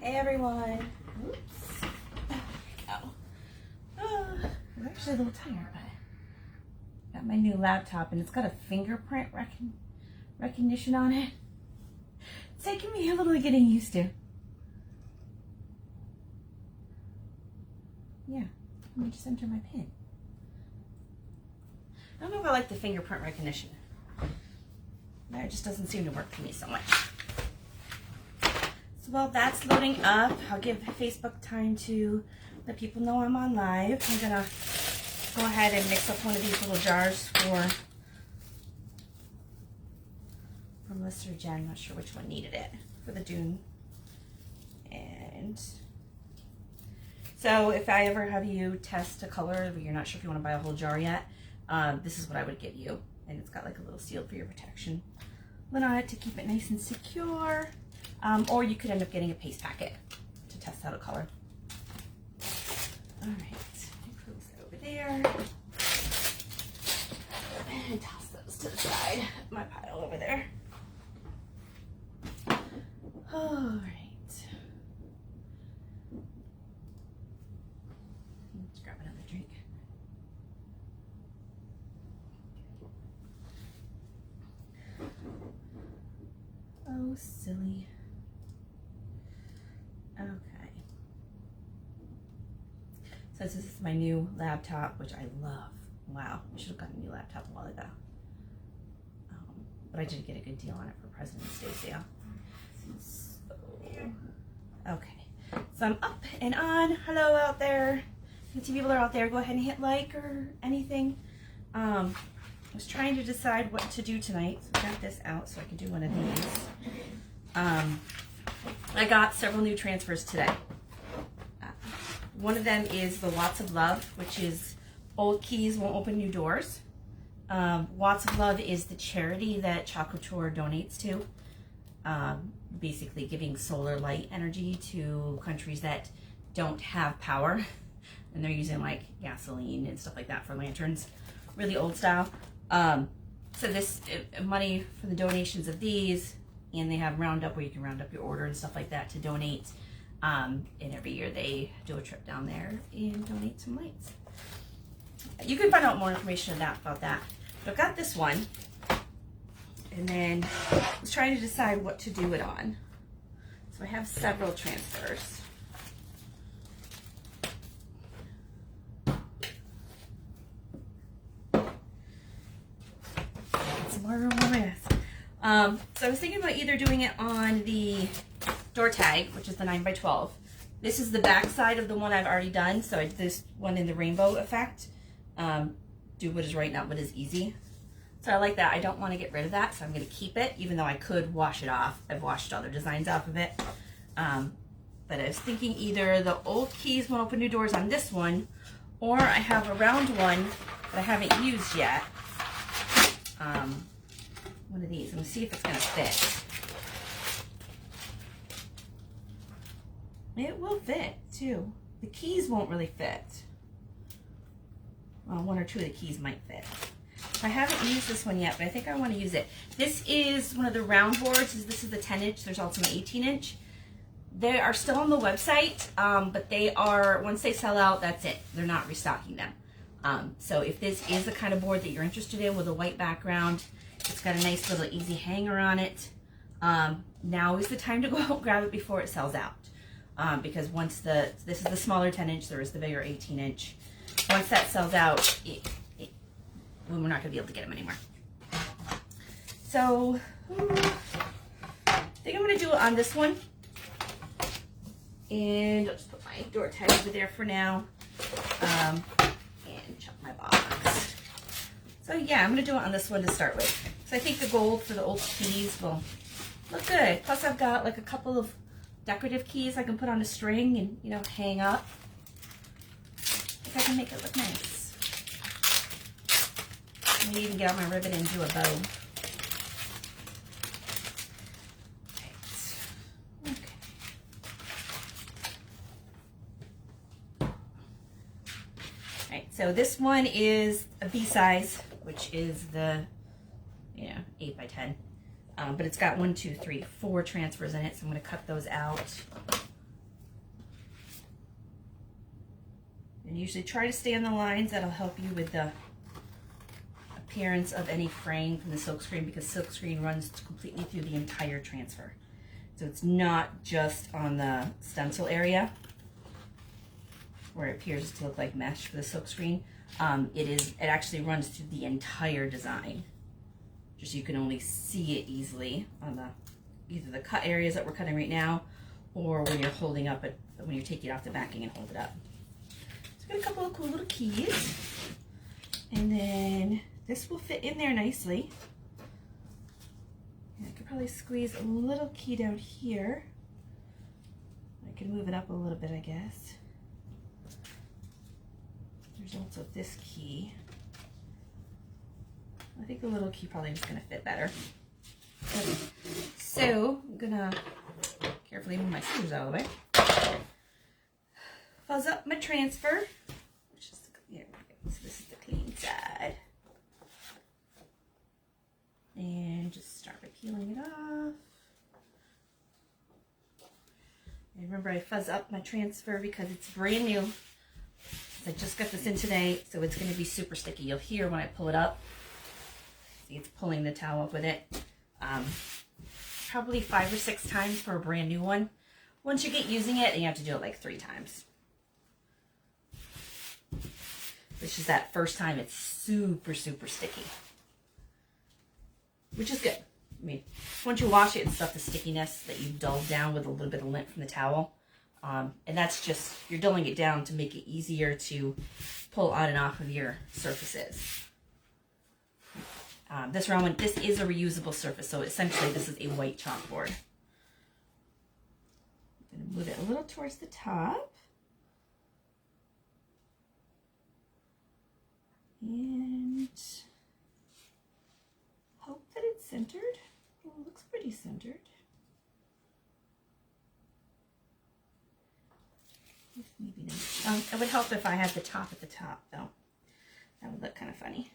Hey everyone. Oops. Oh. I'm actually a little tired, but got my new laptop and it's got a fingerprint recognition on it. It's taking me a little getting used to. Yeah, let me just enter my PIN. I don't know if I like the fingerprint recognition. It just doesn't seem to work for me so much. So while that's loading up, I'll give Facebook time to let people know I'm on live. I'm gonna go ahead and mix up one of these little jars for Melissa or Jen. I'm not sure which one needed it for the Dune. And so if I ever have you test a color where you're not sure if you want to buy a whole jar yet, this is what I would give you. And it's got like a little seal for your protection lid on it to keep it nice and secure. Or you could end up getting a paste packet to test out a color. All right, close that over there. And toss those to the side, my pile over there. All right. Let's grab another drink. Oh, silly. Okay. So this is my new laptop, which I love. Wow, I should have gotten a new laptop a while ago. But I did get a good deal on it for President's Day sale. So, okay. So I'm up and on. Hello out there. If you see people are out there, go ahead and hit like or anything. I was trying to decide what to do tonight. So I got this out so I can do one of these. I got several new transfers today. One of them is the Watts of Love, which is old keys won't open new doors. Watts of Love is the charity that Chalk Couture donates to, basically giving solar light energy to countries that don't have power, and they're using like gasoline and stuff like that for lanterns, really old style. So this money for the donations of these, and they have Roundup where you can round up your order and stuff like that to donate. And every year they do a trip down there and donate some lights. You can find out more information about that. But I've got this one, and then I was trying to decide what to do it on. So I have several transfers. Some more room on my desk. So I was thinking about either doing it on the door tag, which is the 9x12. This is the back side of the one I've already done. So I did this one in the rainbow effect. Do what is right, not what is easy. So I like that. I don't want to get rid of that, so I'm going to keep it, even though I could wash it off. I've washed other designs off of it. But I was thinking either the old keys won't open new doors on this one, or I have a round one that I haven't used yet. One of these. I'm going to see if it's going to fit. It will fit, too. The keys won't really fit. Well, one or two of the keys might fit. I haven't used this one yet, but I think I want to use it. This is one of the round boards. This is the 10-inch. There's also an 18-inch. They are still on the website, but they are, once they sell out, that's it. They're not restocking them. So if this is the kind of board that you're interested in with a white background, it's got a nice little easy hanger on it. Now is the time to go out and grab it before it sells out. Because once this is the smaller 10-inch, there is the bigger 18-inch. Once that sells out, we're not going to be able to get them anymore. So, I think I'm going to do it on this one. And I'll just put my door tag over there for now. And chuck my box. So yeah, I'm going to do it on this one to start with. So I think the gold for the old keys will look good. Plus I've got like a couple of decorative keys I can put on a string and, you know, hang up. If I can make it look nice. Maybe even get out my ribbon and do a bow. Right. Okay. Alright, so this one is a B size, which is the, 8x10. But it's got 4 transfers in it, so I'm going to cut those out And usually try to stay on the lines. That'll help you with the appearance of any fraying from the silkscreen, because silkscreen runs completely through the entire transfer. So it's not just on the stencil area where it appears to look like mesh for the silkscreen. It actually runs through the entire design. Just so you can only see it easily on the either the cut areas that we're cutting right now, or when you're holding up it, when you're taking off the backing and hold it up. So I've got a couple of cool little keys, and then this will fit in there nicely. And I could probably squeeze a little key down here. I can move it up a little bit, I guess. There's also this key. I think the little key probably is going to fit better. Okay. So I'm going to carefully move my scissors out of the way. Fuzz up my transfer. Which is, here we go. So this is the clean side. And just start by peeling it off. And remember, I fuzz up my transfer because it's brand new. I just got this in today, so it's going to be super sticky. You'll hear when I pull it up. See, it's pulling the towel up with it. Probably 5 or 6 times for a brand new one. Once you get using it, you have to do it like 3 times. It's just that first time it's super, super sticky. Which is good. I mean, once you wash it and stuff, the stickiness that you dulled down with a little bit of lint from the towel. And that's just, you're dulling it down to make it easier to pull on and off of your surfaces. This round one, this is a reusable surface, so essentially this is a white chalkboard. I'm going to move it a little towards the top. And hope that it's centered. Well, it looks pretty centered. Maybe not. It would help if I had the top at the top, though. That would look kind of funny.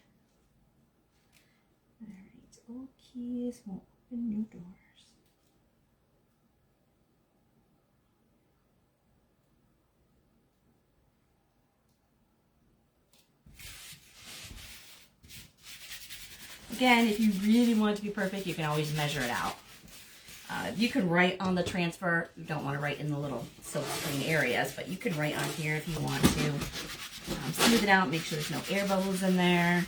All right, old keys won't open new doors. Again, if you really want it to be perfect, you can always measure it out. You can write on the transfer. You don't want to write in the little silk screen areas, but you can write on here if you want to. Smooth it out, make sure there's no air bubbles in there.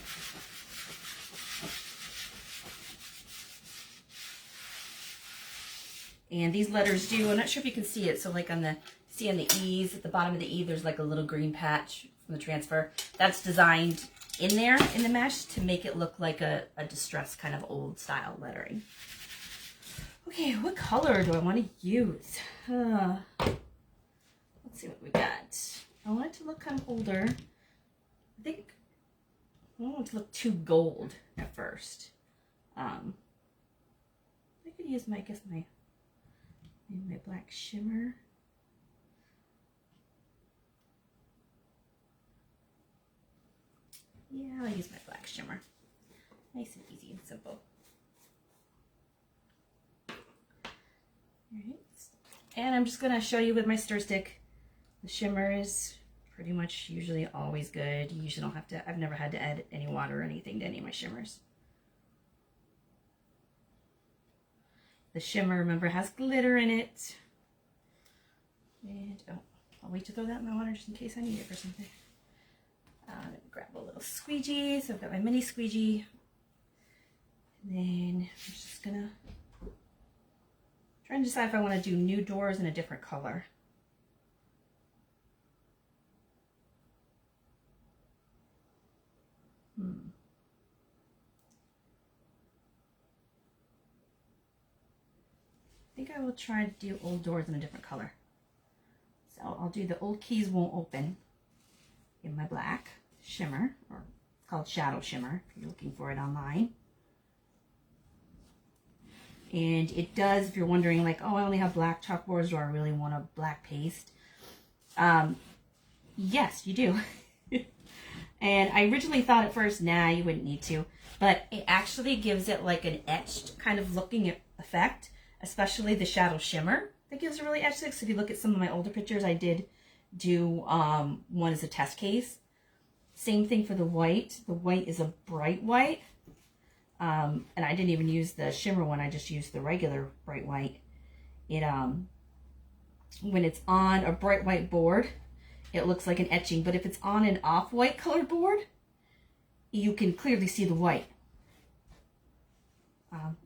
And these letters do, I'm not sure if you can see it, so like on the, see on the E's, at the bottom of the E, there's like a little green patch from the transfer. That's designed in there in the mesh to make it look like a distressed kind of old style lettering. Okay, what color do I want to use? Let's see what we got. I want it to look kind of older. I think I don't want it to look too gold at first. I could use my, I guess my black shimmer. Yeah, I'll use my black shimmer. Nice and easy and simple. Alright, and I'm just going to show you with my stir stick. The shimmer is pretty much usually always good. You usually don't have to, I've never had to add any water or anything to any of my shimmers. The shimmer, remember, has glitter in it. And, oh, I'll wait to throw that in my water just in case I need it for something. Grab a little squeegee. So I've got my mini squeegee. And then I'm just gonna try and decide if I want to do new doors in a different color. I think I will try to do old doors in a different color. So I'll do the old keys won't open in my black shimmer, or it's called Shadow Shimmer if you're looking for it online. And it does, if you're wondering like, oh, I only have black chalkboards, do I really want a black paste? Yes, you do. And I originally thought at first, nah, you wouldn't need to, but it actually gives it like an etched kind of looking effect, especially the Shadow Shimmer. That gives a really etched look. So if you look at some of my older pictures, I did do one as a test case. Same thing for the white. The white is a bright white. And I didn't even use the shimmer one. I just used the regular bright white. It when it's on a bright white board, it looks like an etching. But if it's on an off-white colored board, you can clearly see the white.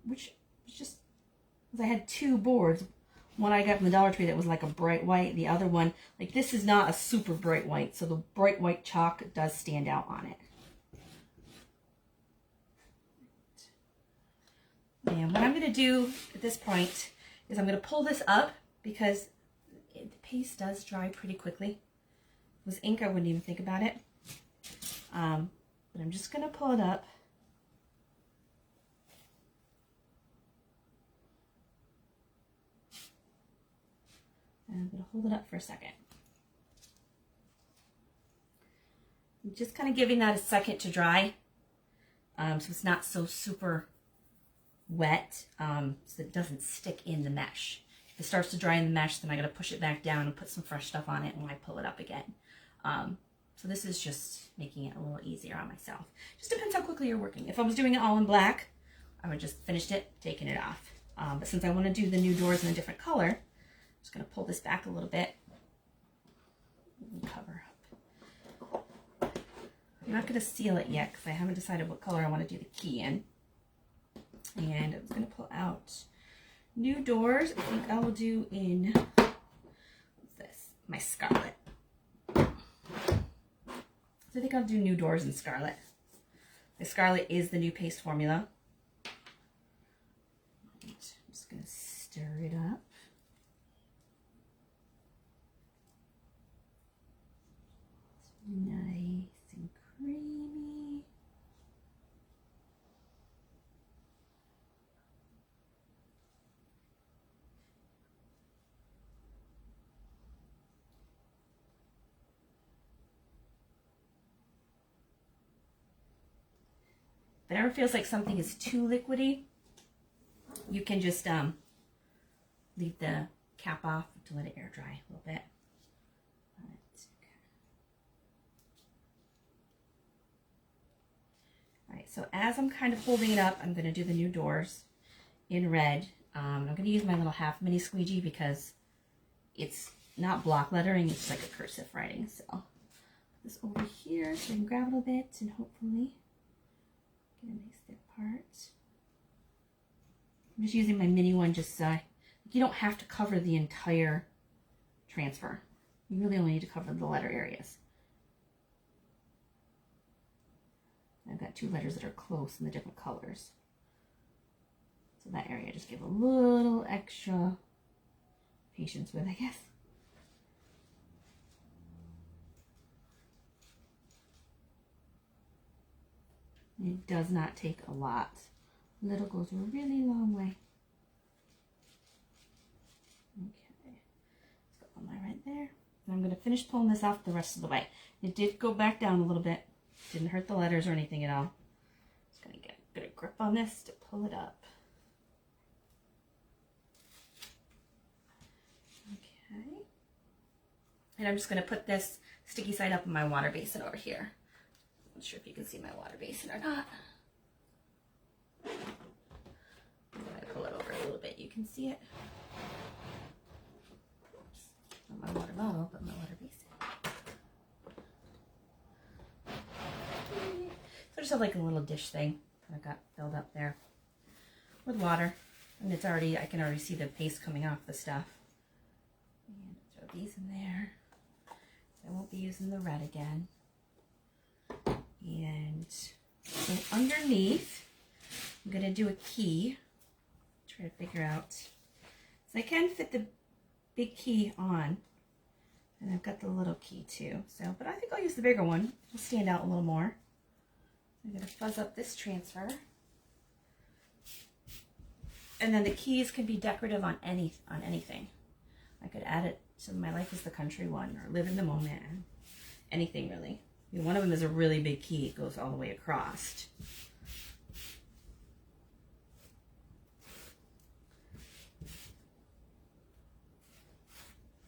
Which is just, because I had two boards. One I got from the Dollar Tree that was like a bright white. The other one, like this is not a super bright white. So the bright white chalk does stand out on it. And what I'm going to do at this point is I'm going to pull this up because the paste does dry pretty quickly. If it was ink, I wouldn't even think about it. But I'm just going to pull it up. And I'm going to hold it up for a second. I'm just kind of giving that a second to dry. So it's not so super wet, so it doesn't stick in the mesh. If it starts to dry in the mesh, then I got to push it back down and put some fresh stuff on it when I pull it up again. So this is just making it a little easier on myself. Just depends how quickly you're working. If I was doing it all in black, I would just finished it, taken it off. But since I want to do the new doors in a different color, I'm just going to pull this back a little bit and cover up. I'm not going to seal it yet because I haven't decided what color I want to do the key in. And I'm going to pull out new doors. I think I will do in, what's this? My Scarlet. So I think I'll do new doors in Scarlet. The Scarlet is the new paste formula. And I'm just going to stir it up. It's nice and creamy. If it ever feels like something is too liquidy, you can just leave the cap off to let it air dry a little bit. Alright, so as I'm kind of holding it up, I'm going to do the new doors in red. I'm going to use my little half mini squeegee because it's not block lettering, it's like a cursive writing. So put this over here so I can grab it a bit and hopefully get a nice thick part. I'm just using my mini one just so you don't have to cover the entire transfer. You really only need to cover the letter areas. I've got two letters that are close in the different colors. So that area just give a little extra patience with, I guess. It does not take a lot. Little goes a really long way. Okay, let's go on my right there. And I'm going to finish pulling this off the rest of the way. It did go back down a little bit. Didn't hurt the letters or anything at all. Just going to get a bit of grip on this to pull it up. Okay. And I'm just going to put this sticky side up in my water basin over here. I'm not sure if you can see my water basin or not. If I pull it over a little bit, you can see it. Oops. Not my water bottle, but my water basin. So I just have like a little dish thing that I got filled up there with water. And it's already, I can already see the paste coming off the stuff. And throw these in there. So I won't be using the red again. And so underneath, I'm going to do a key. Try to figure out. So I can fit the big key on. And I've got the little key too. So, but I think I'll use the bigger one. It'll stand out a little more. I'm going to fuzz up this transfer. And then the keys can be decorative on anything. I could add it to My Life is the Country one or Live in the Moment. Anything really. I mean, one of them is a really big key. It goes all the way across.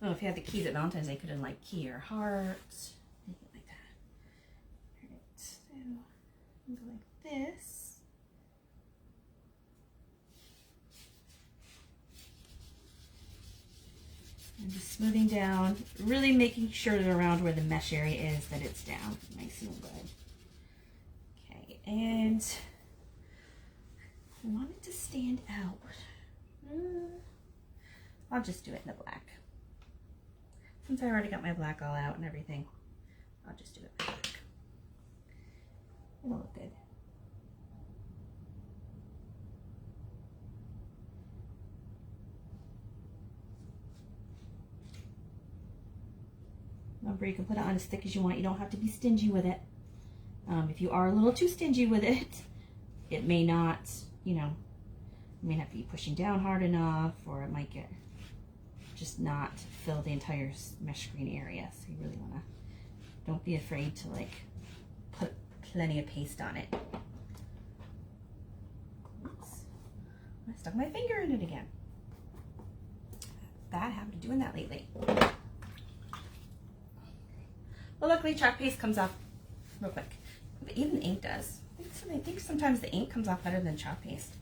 Oh, if you had the keys at Valentine's Day, you could have like key or heart, anything like that. All right, so go like this. And just smoothing down, really making sure that around where the mesh area is, that it's down nice and good. Okay, and I want it to stand out. I'll just do it in the black. Since I already got my black all out and everything, I'll just do it in black. It'll look good. Remember, you can put it on as thick as you want. You don't have to be stingy with it. If you are a little too stingy with it, it may not, you know, you may not be pushing down hard enough, or it might get just not fill the entire mesh screen area. So you really want to, don't be afraid to like put plenty of paste on it. Oops. I stuck my finger in it again. Bad habit of doing that lately. Well, luckily chalk paste comes off real quick, but even ink does. I think sometimes the ink comes off better than chalk paste,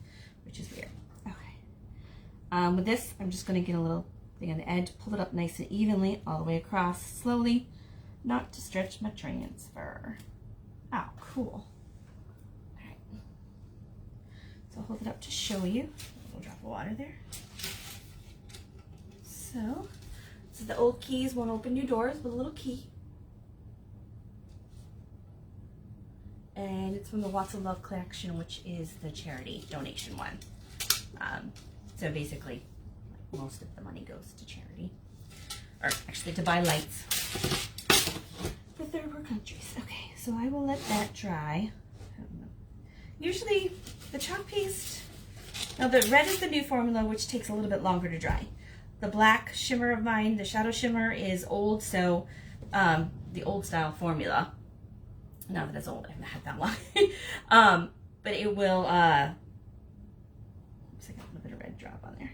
which is weird. Okay. With this, I'm just going to get a little thing on the edge, pull it up nice and evenly all the way across, slowly, not to stretch my transfer. Oh, cool. All right. So I'll hold it up to show you. A little drop of water there. So, this is the old keys won't open new doors with a little key. And it's from the Lots of Love collection, which is the charity donation one. So basically, most of the money goes to charity, or actually to buy lights for third world countries. Okay, so I will let that dry. Usually the chalk paste, now the red is the new formula, which takes a little bit longer to dry. The black shimmer of mine, the shadow shimmer, is old, so the old style formula. Not that it's old, I haven't had that long. But it will, oops, I got a little bit of red drop on there.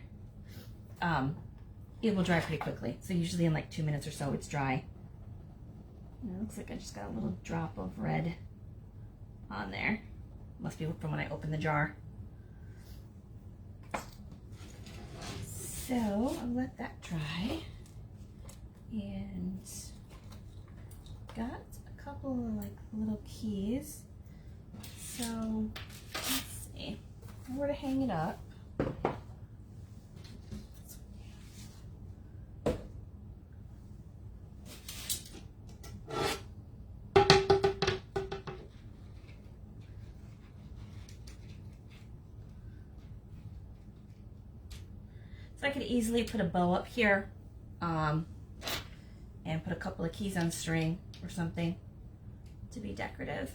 It will dry pretty quickly. So usually in like 2 minutes or so, it's dry. And it looks like I just got a little drop of red on there. Must be from when I opened the jar. So I'll let that dry. And got a couple of like little keys. So let's see where to hang it up. So I could easily put a bow up here and put a couple of keys on string or something to be decorative.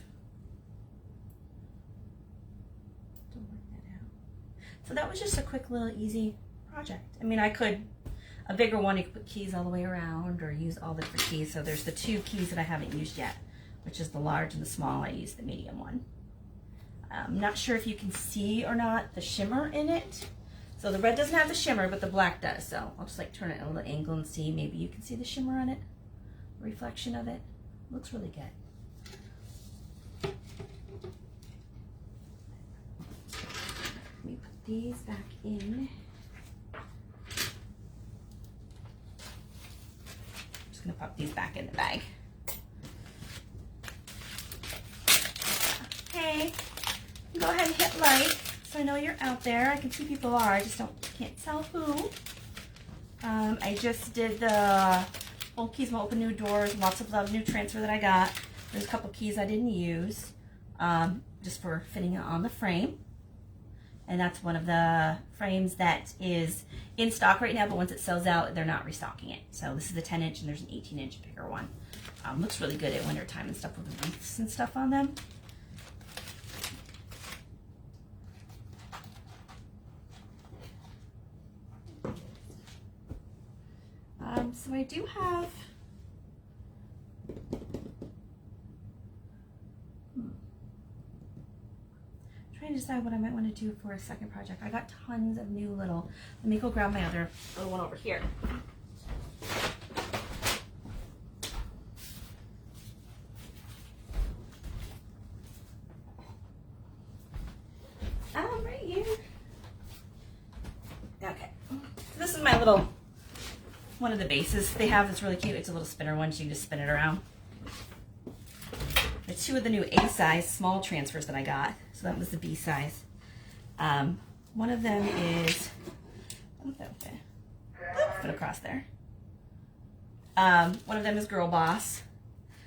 Don't work that out. So that was just a quick little easy project. I mean, I could, a bigger one, you could put keys all the way around or use all the different keys. So there's the 2 keys that I haven't used yet, which is the large and the small. I used the medium one. I'm not sure if you can see or not the shimmer in it. So the red doesn't have the shimmer, but the black does. So I'll just like turn it at a little angle and see. Maybe you can see the shimmer on it, reflection of it. Looks really good. Let me put these back in. I'm just gonna pop these back in the bag. Hey, go ahead and hit like. So I know you're out there. I can see people are. I just can't tell who. I just did the old keys will open new doors. Lots of love new transfer that I got. There's a couple keys I didn't use, just for fitting it on the frame. And that's one of the frames that is in stock right now. But once it sells out, they're not restocking it. So this is a 10-inch, and there's an 18-inch bigger one. Looks really good at winter time and stuff with the wreaths and stuff on them. So I do have, trying to decide what I might want to do for a second project. I got tons of new little, let me go grab my other little one over here. one of the bases they have that's really cute. It's a little spinner one, so you can just spin it around. There's two of the new A size small transfers that I got. So that was the B size. One of them is, I don't know if that would fit across there. One of them is Girl Boss.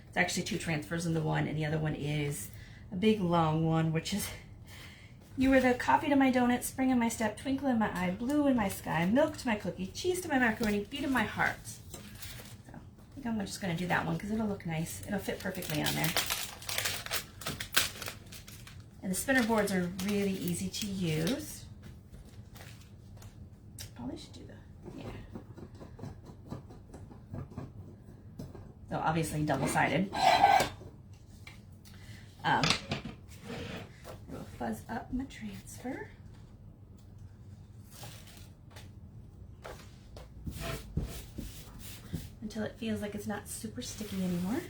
It's actually two transfers into one, and the other one is a big long one, which is, you were the coffee to my donut, spring in my step, twinkle in my eye, blue in my sky, milk to my cookie, cheese to my macaroni, beat of my heart. So I think I'm just going to do that one because it'll look nice. It'll fit perfectly on there. And the spinner boards are really easy to use. Probably should do the, yeah. So obviously double-sided. I'll fuzz up my transfer. Until it feels like it's not super sticky anymore.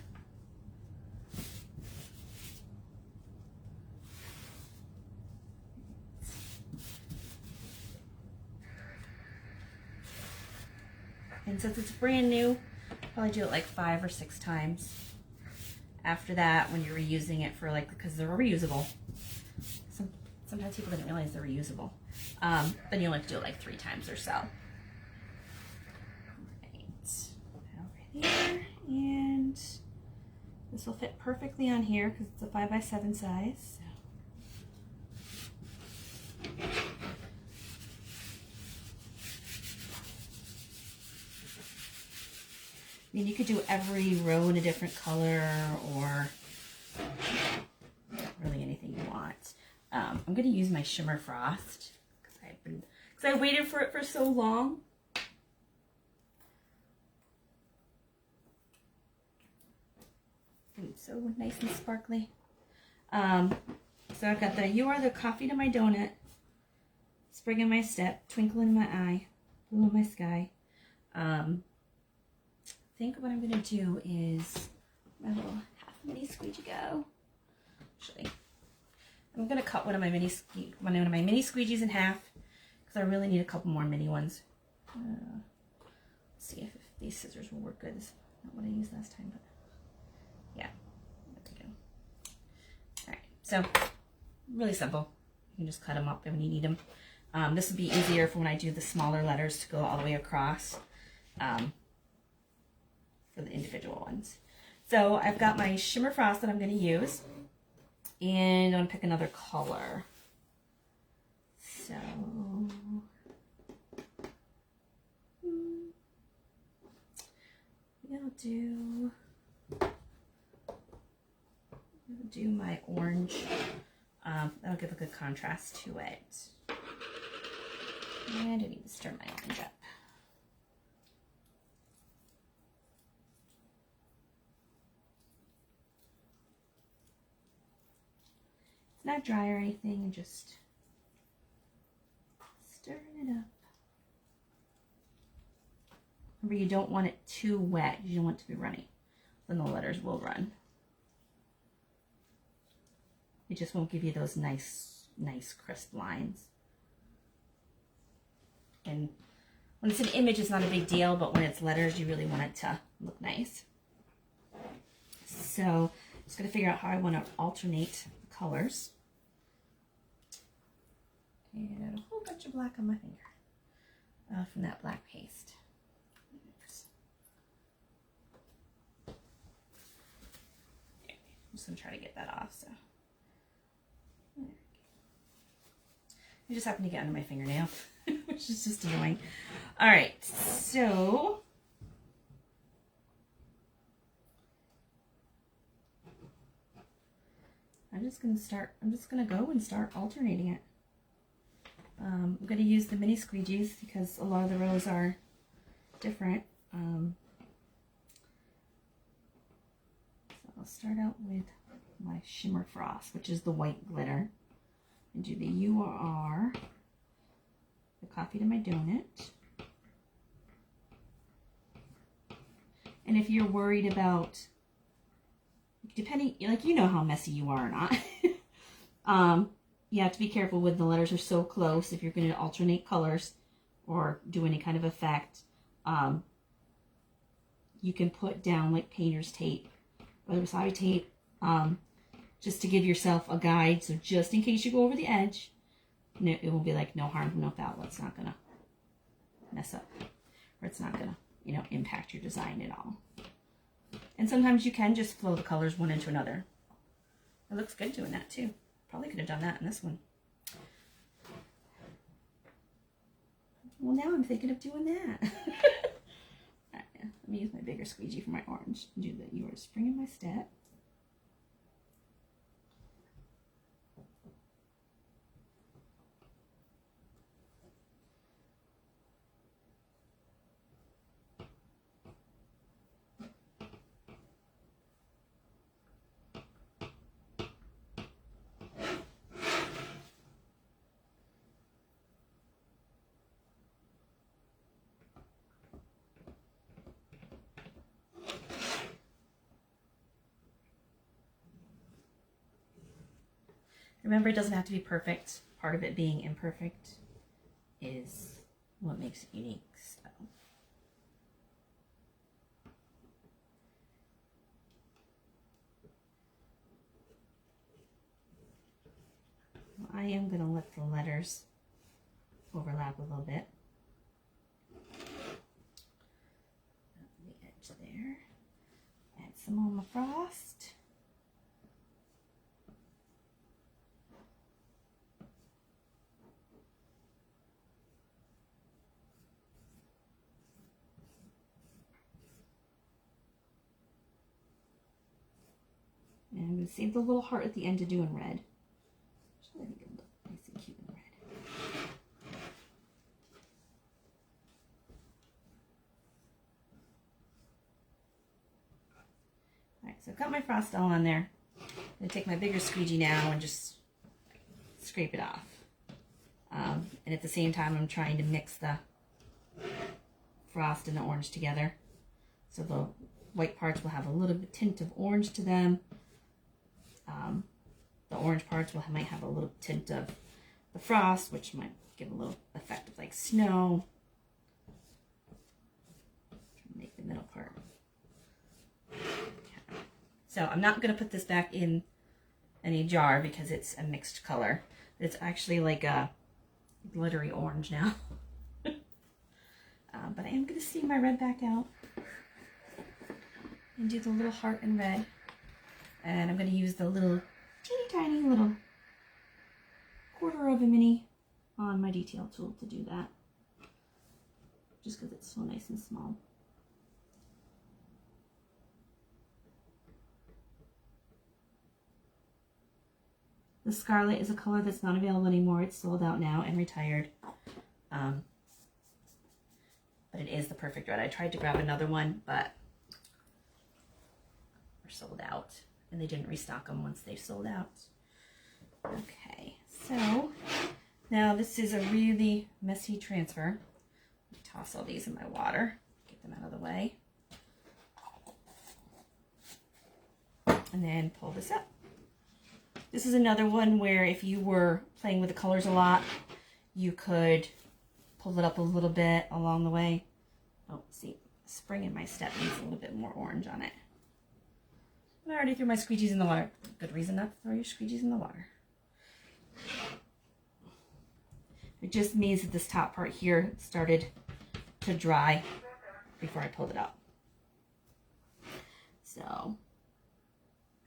And since it's brand new, probably do it like 5 or 6 times. After that, when you're reusing it for like, because they're reusable. Sometimes people didn't realize they're reusable. Then you only have to do it like 3 times or so. Right. Over here. And this will fit perfectly on here because it's a 5x7 size. I mean, you could do every row in a different color or really anything you want. I'm going to use my Shimmer Frost because I waited for it for so long. And it's so nice and sparkly. So I've got the You Are the Coffee to My Donut, Spring in My Step, Twinkle in My Eye, Blue in My Sky. I think what I'm going to do is my little half mini squeegee go. Actually, I'm going to cut one of my mini squeegees in half because I really need a couple more mini ones. Let's see if these scissors will work good. It's not what I used last time, but yeah, there we go. All right, so really simple. You can just cut them up when you need them. This would be easier for when I do the smaller letters to go all the way across. For the individual ones. So I've got my Shimmer Frost that I'm going to use, and I'm going to pick another color. So we'll do my orange. That'll give a good contrast to it. And I need to stir my orange up. Not dry or anything, and just stirring it up. Remember, you don't want it too wet. You don't want it to be runny. Then the letters will run. It just won't give you those nice crisp lines. And when it's an image, it's not a big deal, but when it's letters, you really want it to look nice. So I'm just going to figure out how I want to alternate colors. And a whole bunch of black on my finger from that black paste. I'm just going to try to get that off. So I just happened to get under my fingernail, which is just annoying. All right, so I'm just going to go and start alternating it. I'm going to use the mini squeegees because a lot of the rows are different. So I'll start out with my Shimmer Frost, which is the white glitter, and do the You Are the Coffee to My Donut. And if you're worried about, depending, like, you know how messy you are or not, you have to be careful when the letters are so close if you're going to alternate colors. or do any kind of effect, you can put down like painter's tape or wasabi tape, just to give yourself a guide. So just in case you go over the edge, it will be like no harm, no foul. It's not gonna mess up, or it's not gonna, you know, impact your design at all. And sometimes you can just flow the colors one into another. It looks good doing that too. Probably could have done that in this one. Well, now I'm thinking of doing that. Let me use my bigger squeegee for my orange. Do the You Are Spring in My Step. Remember, it doesn't have to be perfect. Part of it being imperfect is what makes it unique. So I am going to let the letters overlap a little bit. The edge there. Add some on the frost. And I'm going to save the little heart at the end to do in red. I think it'll look nice and cute in red. Alright, so I've got my frost all on there. I'm going to take my bigger squeegee now and just scrape it off. And at the same time, I'm trying to mix the frost and the orange together. So the white parts will have a little bit tint of orange to them. The orange parts might have a little tint of the frost, which might give a little effect of like snow. Make the middle part. Okay. So I'm not going to put this back in any jar because it's a mixed color. It's actually like a glittery orange now. But I am going to see my red back out and do the little heart in red. And I'm going to use the little teeny tiny little 1/4 of a mini on my detail tool to do that. Just because it's so nice and small. The Scarlet is a color that's not available anymore. It's sold out now and retired. But it is the perfect red. I tried to grab another one, but they're sold out. And they didn't restock them once they sold out. Okay, so now this is a really messy transfer. Toss all these in my water, get them out of the way. And then pull this up. This is another one where if you were playing with the colors a lot, you could pull it up a little bit along the way. Oh, see, Spring in My Step needs a little bit more orange on it. I already threw my squeegees in the water. Good reason not to throw your squeegees in the water. It just means that this top part here started to dry before I pulled it up. So,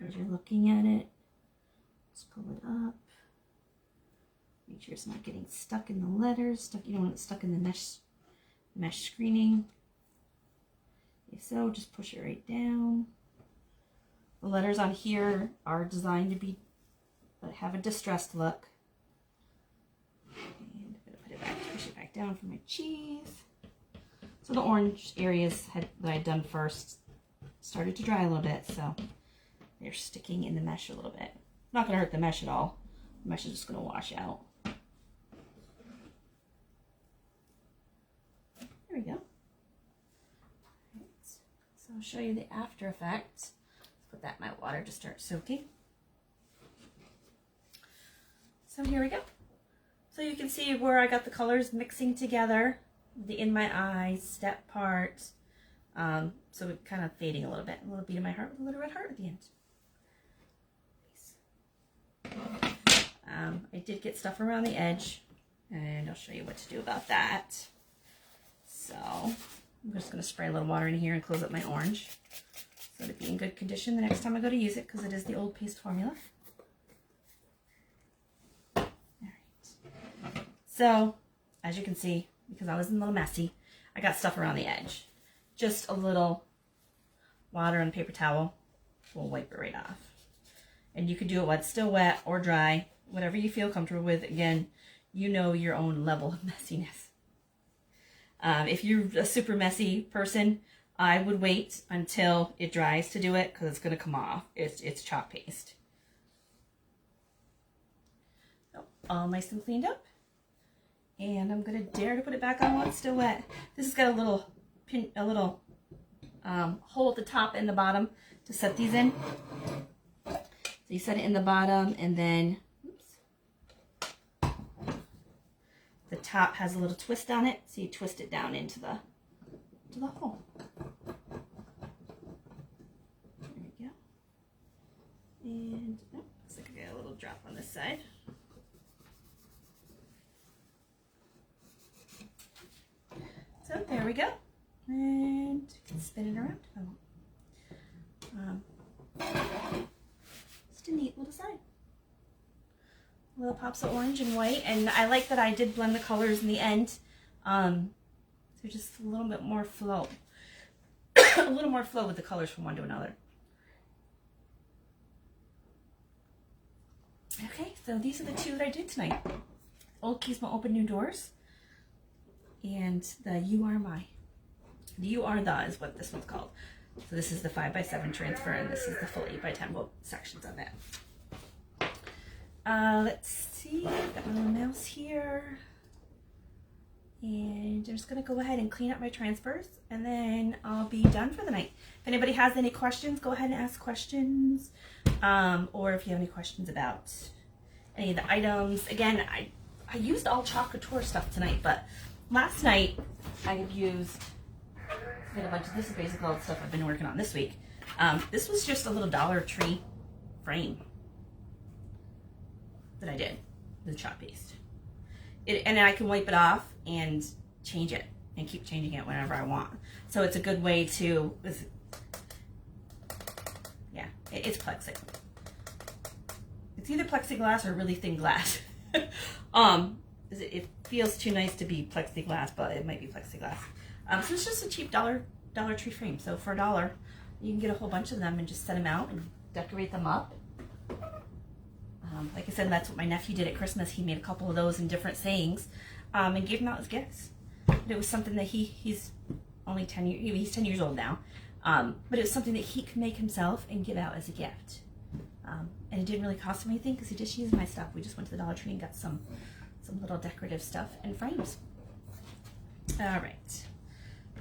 as you're looking at it, just pull it up. Make sure it's not getting stuck in the letters. You don't want it stuck in the mesh screening. If so, just push it right down. The letters on here are designed to be have a distressed look. And I'm going to put it back, push it back down for my cheese. So the orange areas that I had done first started to dry a little bit, so they're sticking in the mesh a little bit. Not going to hurt the mesh at all. The mesh is just going to wash out. There we go. Right. So I'll show you the after effects. Put that in my water to start soaking. So here we go. So you can see where I got the colors mixing together. the in my eye step part. So it's kind of fading a little bit. A little beat of my heart with a little red heart at the end. I did get stuff around the edge, and I'll show you what to do about that. So I'm just going to spray a little water in here and close up my orange so to be in good condition the next time I go to use it, because it is the old paste formula. All right. So as you can see, because I was a little messy, I got stuff around the edge. Just a little water on a paper towel will wipe it right off. And you can do it while it's still wet or dry, whatever you feel comfortable with. Again, you know your own level of messiness. If you're a super messy person, I would wait until it dries to do it, because it's going to come off. It's chalk paste. So, all nice and cleaned up. And I'm going to dare to put it back on while it's still wet. This has got a little hole at the top and the bottom to set these in. So you set it in the bottom, and then the top has a little twist on it, so you twist it down into the hole. There we go. And looks like I got a little drop on this side. So there we go. And you can spin it around. Just a neat little sign. Little pops of orange and white, and I like that I did blend the colors in the end. So just a little bit more flow. A little more flow with the colors from one to another. Okay, so these are the two that I did tonight. Old Keys Won't Open New Doors, and the You Are My. The You Are The is what this one's called. So this is the 5x7 transfer, and this is the full 8x10 sections of it. Let's see, I've got my little mouse here. And I'm just going to go ahead and clean up my transfers, and then I'll be done for the night. If anybody has any questions, go ahead and ask questions. Or if you have any questions about any of the items. Again, I used all Chalk Couture stuff tonight, but last night I have used a bunch of, this is basically all the stuff I've been working on this week. This was just a little Dollar Tree frame that I did with chalk paste. And I can wipe it off and change it and keep changing it whenever I want. So it's a good way to, yeah, it's plexi. It's either plexiglass or really thin glass. It feels too nice to be plexiglass, but it might be plexiglass. So it's just a cheap Dollar Tree frame. So for $1, you can get a whole bunch of them and just set them out and decorate them up. Like I said, that's what my nephew did at Christmas. He made a couple of those in different sayings and gave them out as gifts. It was something that he's only 10 years, he's 10 years old now, but it was something that he could make himself and give out as a gift. And it didn't really cost him anything because he just used my stuff. We just went to the Dollar Tree and got some little decorative stuff and frames. All right,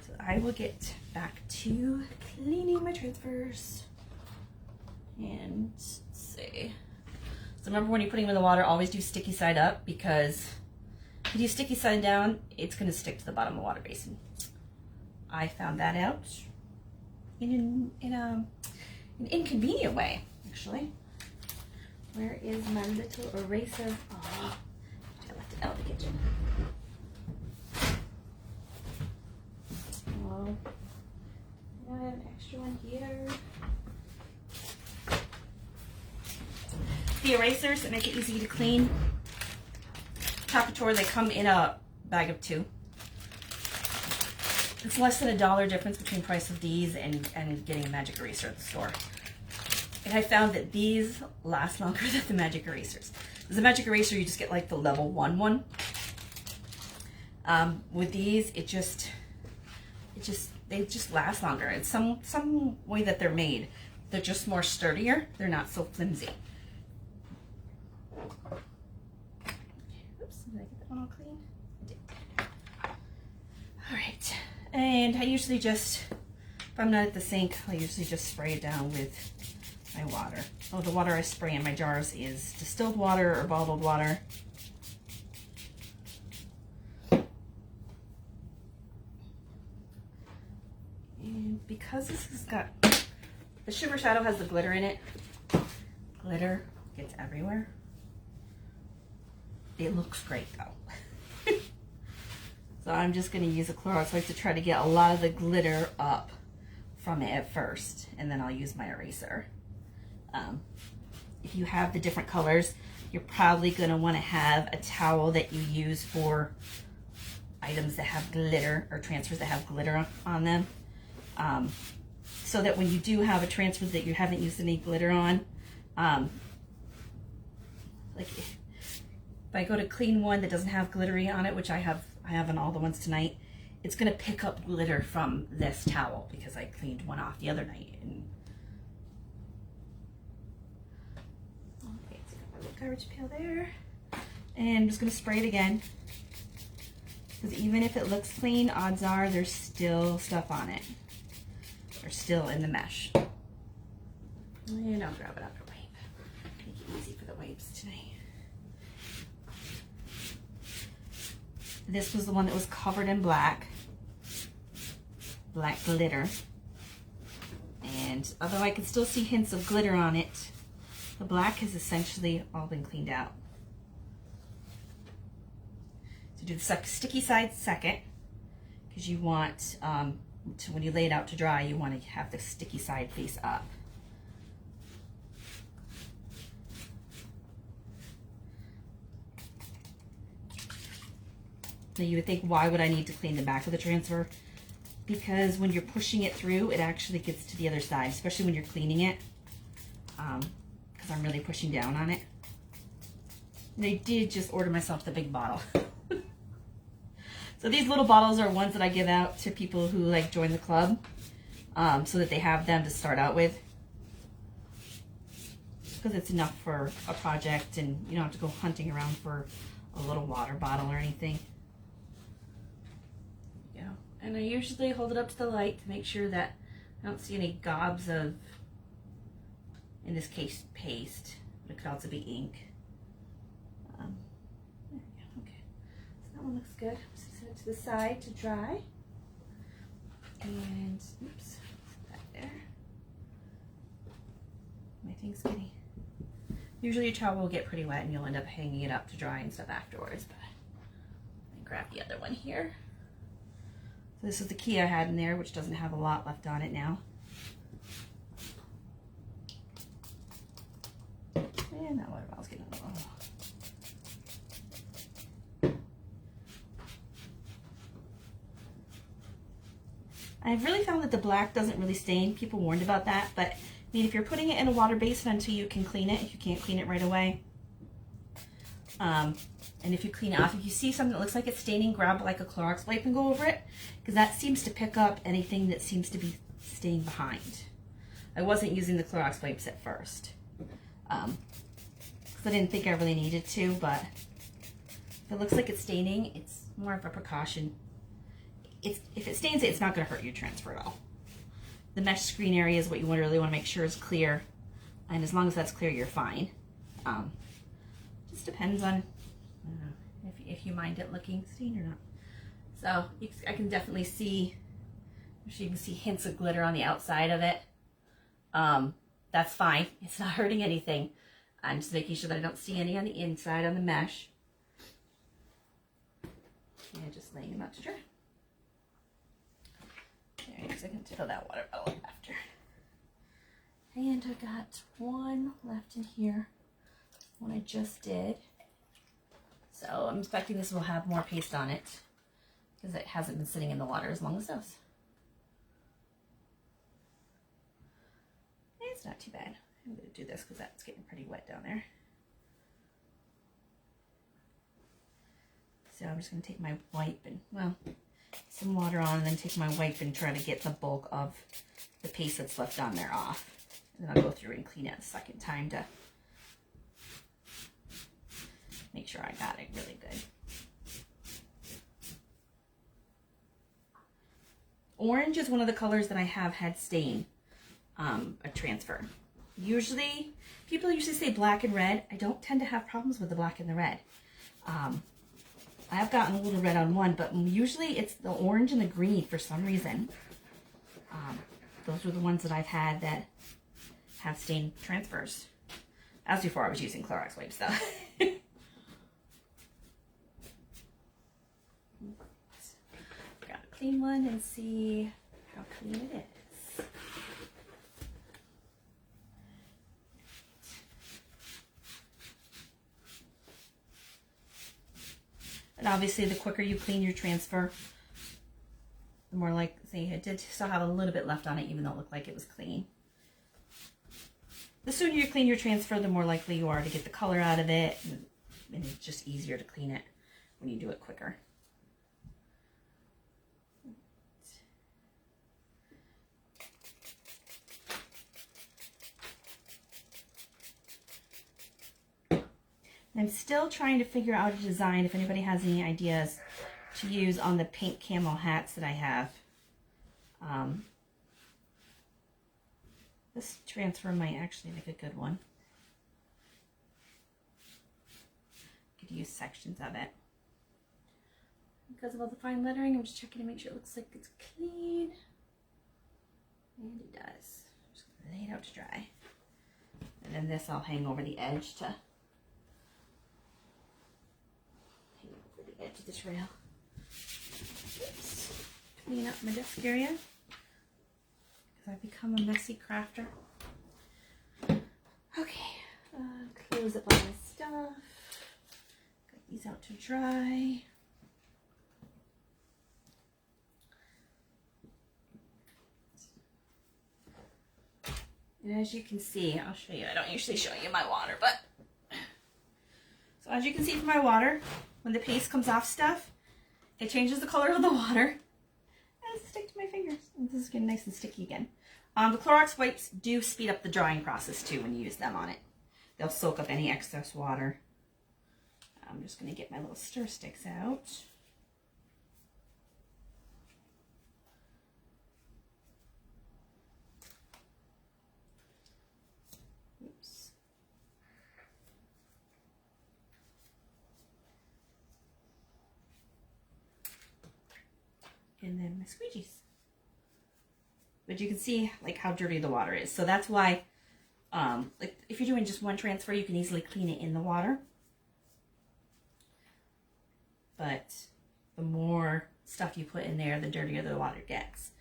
so I will get back to cleaning my transfers. And let's see. So remember, when you're putting them in the water, always do sticky side up, because if you do sticky side down, it's going to stick to the bottom of the water basin. I found that out in an inconvenient way, actually. Where is my little eraser? Oh, I left it out of the kitchen. Oh, I have an extra one here. The erasers that make it easy to clean. Chalk Couture, they come in a bag of 2. It's less than $1 difference between price of these and getting a magic eraser at the store. And I found that these last longer than the magic erasers. As a magic eraser, you just get like the level 1 one. With these, they just last longer. It's some way that they're made. They're just more sturdier. They're not so flimsy. Oops, did I get that one all clean? I did. All right, and I usually just, if I'm not at the sink, I usually just spray it down with my water. Oh, the water I spray in my jars is distilled water or bottled water. And because this has got, the Shimmer Shadow has the glitter in it, glitter gets everywhere. It looks great though. So I'm just going to use a Clorox wipe to try to get a lot of the glitter up from it at first, and then I'll use my eraser. If you have the different colors, you're probably going to want to have a towel that you use for items that have glitter or transfers that have glitter on them. So that when you do have a transfer that you haven't used any glitter on, like if I go to clean one that doesn't have glittery on it, which I have on all the ones tonight, it's going to pick up glitter from this towel because I cleaned one off the other night. And okay, so got my little garbage pail there, and I'm just going to spray it again because even if it looks clean, odds are there's still stuff on it. They're still in the mesh. And I'll grab it out of the wipe. Make it easy for the wipes tonight. This was the one that was covered in black glitter. And although I can still see hints of glitter on it, the black has essentially all been cleaned out. So do the sticky side second, because you want, when you lay it out to dry, you want to have the sticky side face up. Now you would think, why would I need to clean the back of the transfer? Because when you're pushing it through, it actually gets to the other side, especially when you're cleaning it, because I'm really pushing down on it. And I did just order myself the big bottle. So these little bottles are ones that I give out to people who like join the club, so that they have them to start out with. Because it's enough for a project and you don't have to go hunting around for a little water bottle or anything. And I usually hold it up to the light to make sure that I don't see any gobs of, in this case, paste, but it could also be ink. There we go, okay. So that one looks good. Just set it to the side to dry. And, oops, put that there. My thing's getting, usually your towel will get pretty wet and you'll end up hanging it up to dry and stuff afterwards, but let me grab the other one here. So this is the key I had in there, which doesn't have a lot left on it now. And that water bottle's getting a little. I've really found that the black doesn't really stain. People warned about that, but I mean, if you're putting it in a water basin until you can clean it, if you can't clean it right away, and if you clean it off, if you see something that looks like it's staining, grab like a Clorox wipe and go over it, because that seems to pick up anything that seems to be staying behind. I wasn't using the Clorox wipes at first, because I didn't think I really needed to, but if it looks like it's staining, it's more of a precaution. If it stains it, it's not going to hurt your transfer at all. The mesh screen area is what you really want to make sure is clear, and as long as that's clear, you're fine. Just depends on, I don't know, if you mind it looking stained or not. So I can definitely see, you can see hints of glitter on the outside of it. That's fine. It's not hurting anything. I'm just making sure that I don't see any on the inside on the mesh. And just laying them out to dry. There, because I can fill that water bottle up after. And I got one left in here. One I just did. So I'm expecting this will have more paste on it because it hasn't been sitting in the water as long as those. It's not too bad. I'm going to do this because that's getting pretty wet down there. So I'm just going to take my wipe and, well, some water on and then take my wipe and try to get the bulk of the paste that's left on there off. And then I'll go through and clean it a second time to make sure I got it really good. Orange is one of the colors that I have had stain a transfer. Usually, people usually say black and red. I don't tend to have problems with the black and the red. I have gotten a little red on one, but usually it's the orange and the green for some reason. Those were the ones that I've had that have stain transfers. As before I was using Clorox wipes though. Grab a clean one and see how clean it is. And obviously the quicker you clean your transfer, the more like, see, it did still have a little bit left on it even though it looked like it was clean. The sooner you clean your transfer, the more likely you are to get the color out of it, and it's just easier to clean it when you do it quicker. I'm still trying to figure out a design, if anybody has any ideas, to use on the pink camel hats that I have. This transfer might actually make a good one. Could use sections of it. Because of all the fine lettering, I'm just checking to make sure it looks like it's clean. And it does. I'm just going to lay it out to dry. And then this I'll hang over the edge to edge of this rail. Oops. Clean up my desk area because I've become a messy crafter. Okay, close up all my stuff. Got these out to dry. And as you can see, I'll show you. I don't usually show you my water, but so as you can see from my water, when the paste comes off stuff, it changes the color of the water and it sticks to my fingers. And this is getting nice and sticky again. The Clorox wipes do speed up the drying process too when you use them on it. They'll soak up any excess water. I'm just going to get my little stir sticks out. Oops. And then my squeegees. But you can see like how dirty the water is. So that's why, like if you're doing just one transfer, you can easily clean it in the water. But the more stuff you put in there, the dirtier the water gets.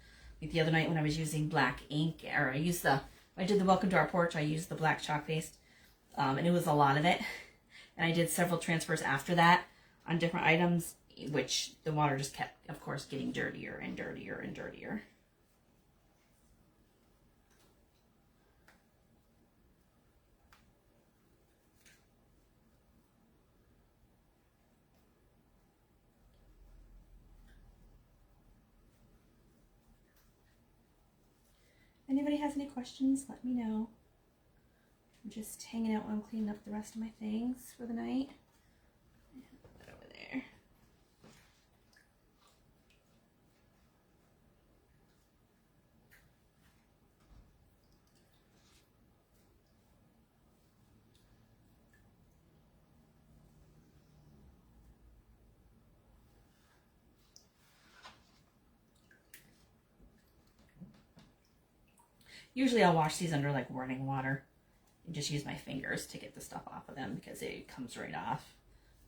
Like the other night when I was using black ink, or I did the Welcome to Our Porch, I used the black chalk paste, and it was a lot of it. And I did several transfers after that on different items, which the water just kept, of course, getting dirtier and dirtier and dirtier. Anybody has any questions, let me know. I'm just hanging out while I'm cleaning up the rest of my things for the night. Put that over there. Usually I'll wash these under like running water and just use my fingers to get the stuff off of them because it comes right off.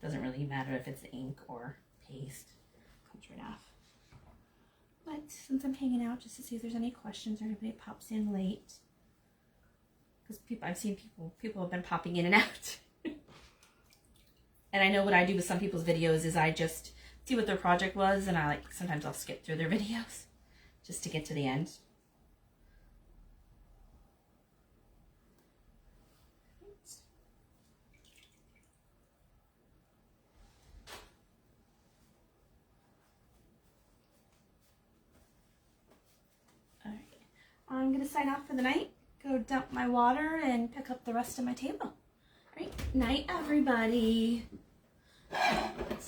Doesn't really matter if it's ink or paste, it comes right off. But since I'm hanging out just to see if there's any questions or anybody pops in late, because I've seen people have been popping in and out. And I know what I do with some people's videos is I just see what their project was, and sometimes I'll skip through their videos just to get to the end. I'm going to sign off for the night, go dump my water, and pick up the rest of my table. All right, night, everybody. Let's